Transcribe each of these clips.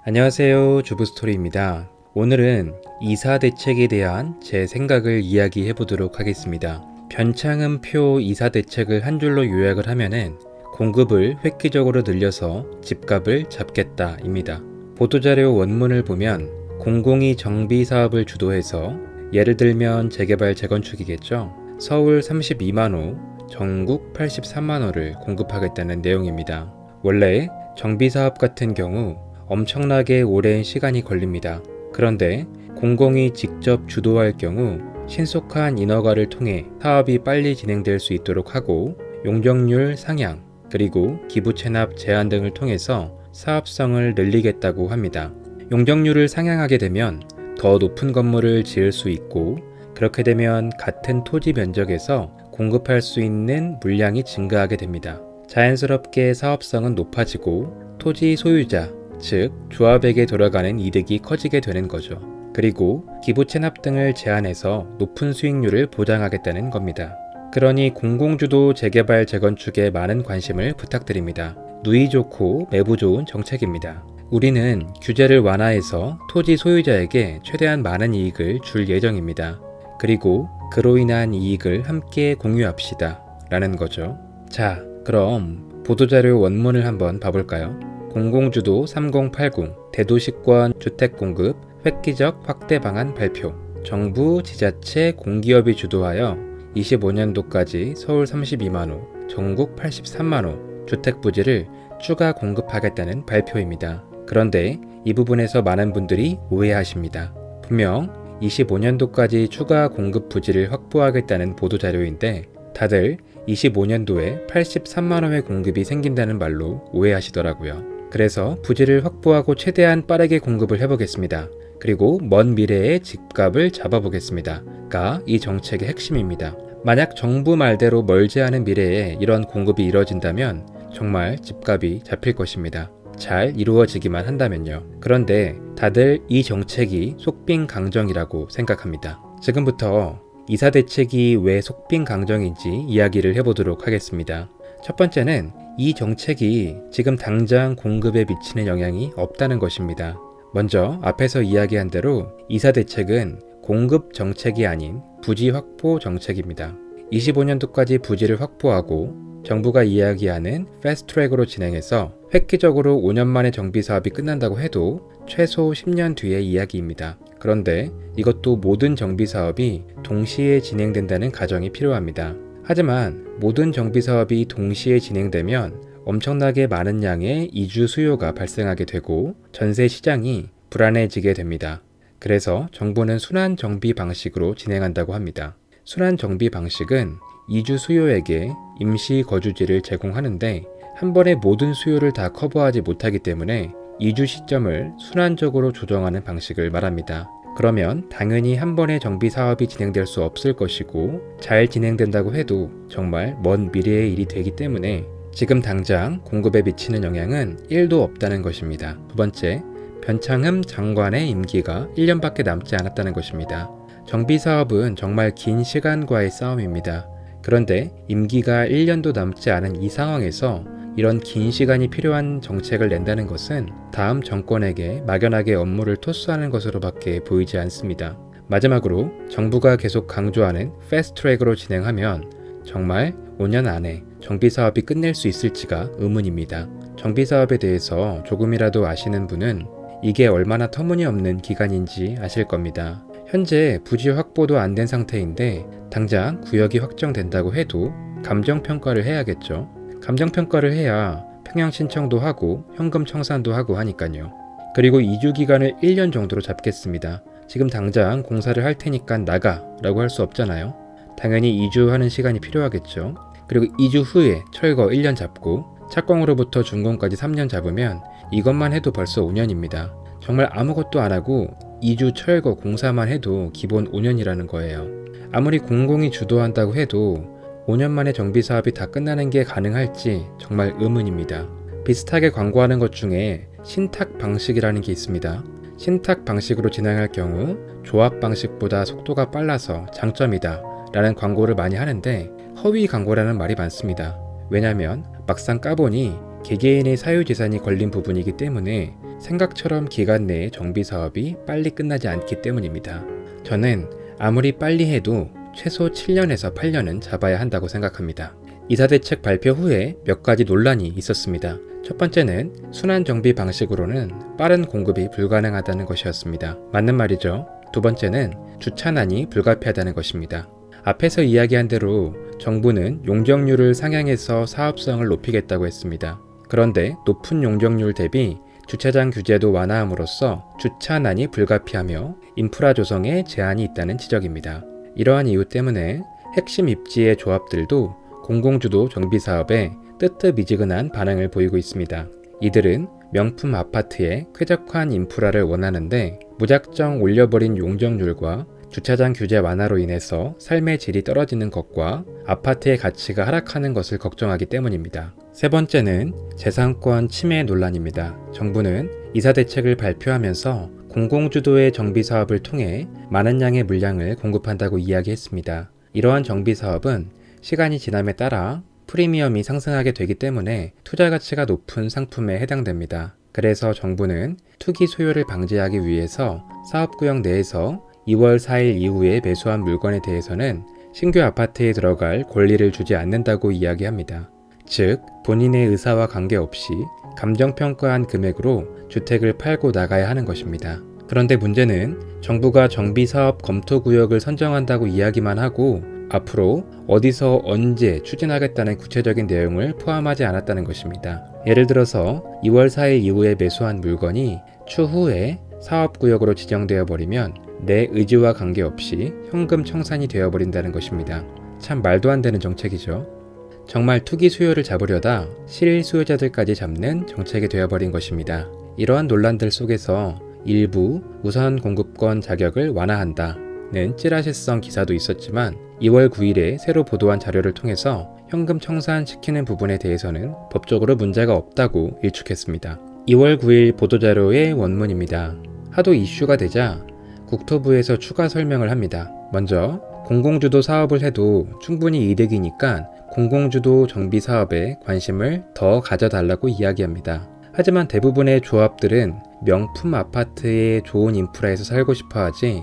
안녕하세요. 주부스토리입니다. 오늘은 이사 대책에 대한 제 생각을 이야기해 보도록 하겠습니다. 변창흠표 이사 대책을 한 줄로 요약을 하면은 공급을 획기적으로 늘려서 집값을 잡겠다입니다. 보도자료 원문을 보면 공공이 정비 사업을 주도해서 예를 들면 재개발 재건축이겠죠. 서울 32만 호, 전국 83만 호를 공급하겠다는 내용입니다. 원래 정비 사업 같은 경우 엄청나게 오랜 시간이 걸립니다. 그런데 공공이 직접 주도할 경우 신속한 인허가를 통해 사업이 빨리 진행될 수 있도록 하고 용적률 상향 그리고 기부 체납 제한 등을 통해서 사업성을 늘리겠다고 합니다. 용적률을 상향하게 되면 더 높은 건물을 지을 수 있고 그렇게 되면 같은 토지 면적에서 공급할 수 있는 물량이 증가하게 됩니다. 자연스럽게 사업성은 높아지고 토지 소유자 즉 조합에게 돌아가는 이득이 커지게 되는 거죠. 그리고 기부 체납 등을 제한해서 높은 수익률을 보장하겠다는 겁니다. 그러니 공공주도 재개발 재건축에 많은 관심을 부탁드립니다. 누이 좋고 매부 좋은 정책입니다. 우리는 규제를 완화해서 토지 소유자에게 최대한 많은 이익을 줄 예정입니다. 그리고 그로 인한 이익을 함께 공유합시다 라는 거죠. 자, 그럼 보도자료 원문을 한번 봐볼까요? 공공주도 3080 대도시권 주택공급 획기적 확대 방안 발표. 정부, 지자체, 공기업이 주도하여 25년도까지 서울 32만 호, 전국 83만 호 주택 부지를 추가 공급하겠다는 발표입니다. 그런데 이 부분에서 많은 분들이 오해하십니다. 분명 25년도까지 추가 공급 부지를 확보하겠다는 보도자료인데 다들 25년도에 83만 호의 공급이 생긴다는 말로 오해하시더라고요. 그래서 부지를 확보하고 최대한 빠르게 공급을 해보겠습니다. 그리고 먼 미래의 집값을 잡아보겠습니다.가 이 정책의 핵심입니다. 만약 정부 말대로 멀지 않은 미래에 이런 공급이 이뤄진다면 정말 집값이 잡힐 것입니다. 잘 이루어지기만 한다면요. 그런데 다들 이 정책이 속빈강정이라고 생각합니다. 지금부터 이사 대책이 왜 속빈강정인지 이야기를 해보도록 하겠습니다. 첫 번째는 이 정책이 지금 당장 공급에 미치는 영향이 없다는 것입니다. 먼저 앞에서 이야기한 대로 이사 대책은 공급 정책이 아닌 부지 확보 정책입니다. 25년도까지 부지를 확보하고 정부가 이야기하는 패스트트랙으로 진행해서 획기적으로 5년 만에 정비 사업이 끝난다고 해도 최소 10년 뒤의 이야기입니다. 그런데 이것도 모든 정비 사업이 동시에 진행된다는 가정이 필요합니다. 하지만 모든 정비 사업이 동시에 진행되면 엄청나게 많은 양의 이주 수요가 발생하게 되고 전세 시장이 불안해지게 됩니다. 그래서 정부는 순환 정비 방식으로 진행한다고 합니다. 순환 정비 방식은 이주 수요에게 임시 거주지를 제공하는데 한 번에 모든 수요를 다 커버하지 못하기 때문에 이주 시점을 순환적으로 조정하는 방식을 말합니다. 그러면 당연히 한 번에 정비 사업이 진행될 수 없을 것이고 잘 진행된다고 해도 정말 먼 미래의 일이 되기 때문에 지금 당장 공급에 미치는 영향은 1도 없다는 것입니다. 두 번째, 변창흠 장관의 임기가 1년밖에 남지 않았다는 것입니다. 정비 사업은 정말 긴 시간과의 싸움입니다. 그런데 임기가 1년도 남지 않은 이 상황에서 이런 긴 시간이 필요한 정책을 낸다는 것은 다음 정권에게 막연하게 업무를 토스하는 것으로밖에 보이지 않습니다. 마지막으로 정부가 계속 강조하는 패스트트랙으로 진행하면 정말 5년 안에 정비 사업이 끝낼 수 있을지가 의문입니다. 정비 사업에 대해서 조금이라도 아시는 분은 이게 얼마나 터무니없는 기간인지 아실 겁니다. 현재 부지 확보도 안 된 상태인데 당장 구역이 확정된다고 해도 감정평가를 해야겠죠. 감정평가를 해야 평양 신청도 하고 현금 청산도 하고 하니까요. 그리고 이주 기간을 1년 정도로 잡겠습니다. 지금 당장 공사를 할 테니까 나가 라고 할 수 없잖아요. 당연히 이주하는 시간이 필요하겠죠. 그리고 이주 후에 철거 1년 잡고 착공으로부터 준공까지 3년 잡으면 이것만 해도 벌써 5년입니다. 정말 아무것도 안 하고 이주 철거 공사만 해도 기본 5년이라는 거예요. 아무리 공공이 주도한다고 해도 5년 만에 정비 사업이 다 끝나는 게 가능할지 정말 의문입니다. 비슷하게 광고하는 것 중에 신탁 방식이라는 게 있습니다. 신탁 방식으로 진행할 경우 조합 방식보다 속도가 빨라서 장점이다 라는 광고를 많이 하는데 허위 광고라는 말이 많습니다. 왜냐면 막상 까보니 개개인의 사유재산이 걸린 부분이기 때문에 생각처럼 기간 내에 정비사업이 빨리 끝나지 않기 때문입니다. 저는 아무리 빨리 해도 최소 7년에서 8년은 잡아야 한다고 생각합니다. 이사대책 발표 후에 몇 가지 논란이 있었습니다. 첫 번째는 순환 정비 방식으로는 빠른 공급이 불가능하다는 것이었습니다. 맞는 말이죠. 두 번째는 주차난이 불가피하다는 것입니다. 앞에서 이야기한 대로 정부는 용적률을 상향해서 사업성을 높이겠다고 했습니다. 그런데 높은 용적률 대비 주차장 규제도 완화함으로써 주차난이 불가피하며 인프라 조성에 제한이 있다는 지적입니다. 이러한 이유 때문에 핵심 입지의 조합들도 공공주도 정비사업에 뜨뜻미지근한 반응을 보이고 있습니다. 이들은 명품 아파트에 쾌적한 인프라를 원하는데 무작정 올려버린 용적률과 주차장 규제 완화로 인해서 삶의 질이 떨어지는 것과 아파트의 가치가 하락하는 것을 걱정하기 때문입니다. 세 번째는 재산권 침해 논란입니다. 정부는 이사대책을 발표하면서 공공주도의 정비사업을 통해 많은 양의 물량을 공급한다고 이야기했습니다. 이러한 정비사업은 시간이 지남에 따라 프리미엄이 상승하게 되기 때문에 투자 가치가 높은 상품에 해당됩니다. 그래서 정부는 투기 소요를 방지하기 위해서 사업구역 내에서 2월 4일 이후에 매수한 물건에 대해서는 신규 아파트에 들어갈 권리를 주지 않는다고 이야기합니다. 즉, 본인의 의사와 관계없이 감정평가한 금액으로 주택을 팔고 나가야 하는 것입니다. 그런데 문제는 정부가 정비사업 검토구역을 선정한다고 이야기만 하고 앞으로 어디서 언제 추진하겠다는 구체적인 내용을 포함하지 않았다는 것입니다. 예를 들어서 2월 4일 이후에 매수한 물건이 추후에 사업구역으로 지정되어 버리면 내 의지와 관계없이 현금 청산이 되어버린다는 것입니다. 참 말도 안 되는 정책이죠. 정말 투기 수요를 잡으려다 실일 수요자들까지 잡는 정책이 되어버린 것입니다. 이러한 논란들 속에서 일부 우선 공급권 자격을 완화한다는 찌라시성 기사도 있었지만 2월 9일에 새로 보도한 자료를 통해서 현금 청산시키는 부분에 대해서는 법적으로 문제가 없다고 일축했습니다. 2월 9일 보도자료의 원문입니다. 하도 이슈가 되자 국토부에서 추가 설명을 합니다. 먼저 공공주도 사업을 해도 충분히 이득이니까 공공주도 정비 사업에 관심을 더 가져달라고 이야기합니다. 하지만 대부분의 조합들은 명품 아파트의 좋은 인프라에서 살고 싶어 하지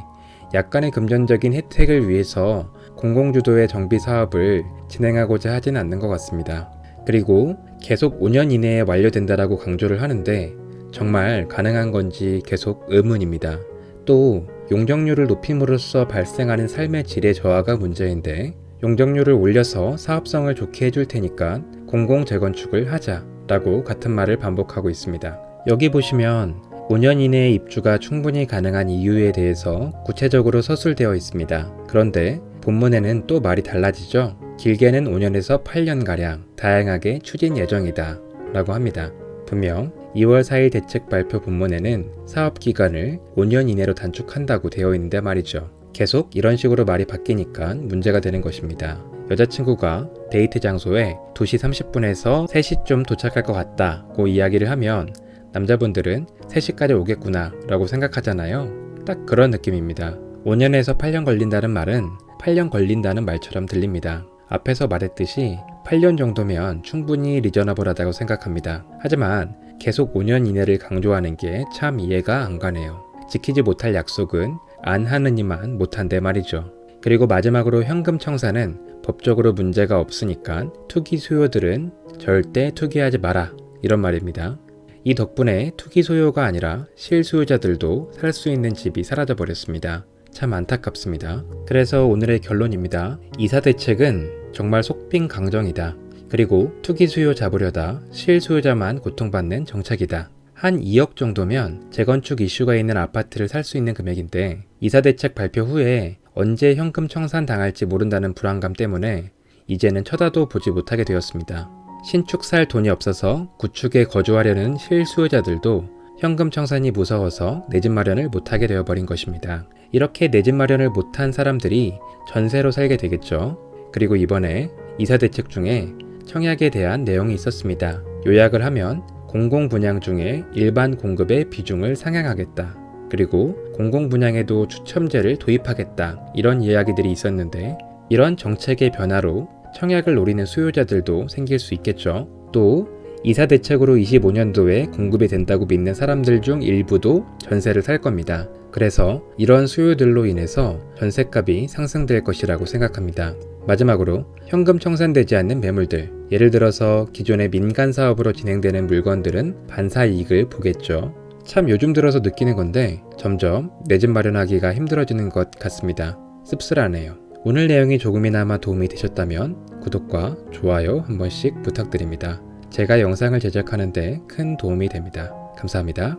약간의 금전적인 혜택을 위해서 공공주도의 정비 사업을 진행하고자 하진 않는 것 같습니다. 그리고 계속 5년 이내에 완료된다라고 강조를 하는데 정말 가능한 건지 계속 의문입니다. 또 용적률을 높임으로써 발생하는 삶의 질의 저하가 문제인데 용적률을 올려서 사업성을 좋게 해줄 테니까 공공재건축을 하자라고 같은 말을 반복하고 있습니다. 여기 보시면 5년 이내에 입주가 충분히 가능한 이유에 대해서 구체적으로 서술되어 있습니다. 그런데 본문에는 또 말이 달라지죠. 길게는 5년에서 8년가량 다양하게 추진 예정이다 라고 합니다. 분명 2월 4일 대책 발표 본문에는 사업 기간을 5년 이내로 단축한다고 되어 있는데 말이죠. 계속 이런 식으로 말이 바뀌니까 문제가 되는 것입니다. 여자친구가 데이트 장소에 2시 30분에서 3시쯤 도착할 것 같다고 이야기를 하면 남자분들은 3시까지 오겠구나 라고 생각하잖아요. 딱 그런 느낌입니다. 5년에서 8년 걸린다는 말은 8년 걸린다는 말처럼 들립니다. 앞에서 말했듯이 8년 정도면 충분히 리저너블하다고 생각합니다. 하지만 계속 5년 이내를 강조하는 게 참 이해가 안 가네요. 지키지 못할 약속은 안 하느니만 못한데 말이죠. 그리고 마지막으로 현금 청산은 법적으로 문제가 없으니까 투기 수요들은 절대 투기하지 마라 이런 말입니다. 이 덕분에 투기 소요가 아니라 실수요자들도 살 수 있는 집이 사라져 버렸습니다. 참 안타깝습니다. 그래서 오늘의 결론입니다. 이사대책은 정말 속빈 강정이다. 그리고 투기 수요 잡으려다 실수요자만 고통받는 정책이다. 한 2억 정도면 재건축 이슈가 있는 아파트를 살 수 있는 금액인데 이사대책 발표 후에 언제 현금 청산 당할지 모른다는 불안감 때문에 이제는 쳐다도 보지 못하게 되었습니다. 신축 살 돈이 없어서 구축에 거주하려는 실수요자들도 현금 청산이 무서워서 내 집 마련을 못하게 되어버린 것입니다. 이렇게 내 집 마련을 못한 사람들이 전세로 살게 되겠죠. 그리고 이번에 이사대책 중에 청약에 대한 내용이 있었습니다. 요약을 하면 공공분양 중에 일반 공급의 비중을 상향하겠다. 그리고 공공분양에도 추첨제를 도입하겠다. 이런 이야기들이 있었는데 이런 정책의 변화로 청약을 노리는 수요자들도 생길 수 있겠죠. 또 이사 대책으로 25년도에 공급이 된다고 믿는 사람들 중 일부도 전세를 살 겁니다. 그래서 이런 수요들로 인해서 전세값이 상승될 것이라고 생각합니다. 마지막으로 현금 청산되지 않는 매물들, 예를 들어서 기존의 민간 사업으로 진행되는 물건들은 반사이익을 보겠죠. 참 요즘 들어서 느끼는 건데 점점 내 집 마련하기가 힘들어지는 것 같습니다. 씁쓸하네요. 오늘 내용이 조금이나마 도움이 되셨다면 구독과 좋아요 한 번씩 부탁드립니다. 제가 영상을 제작하는 데 큰 도움이 됩니다. 감사합니다.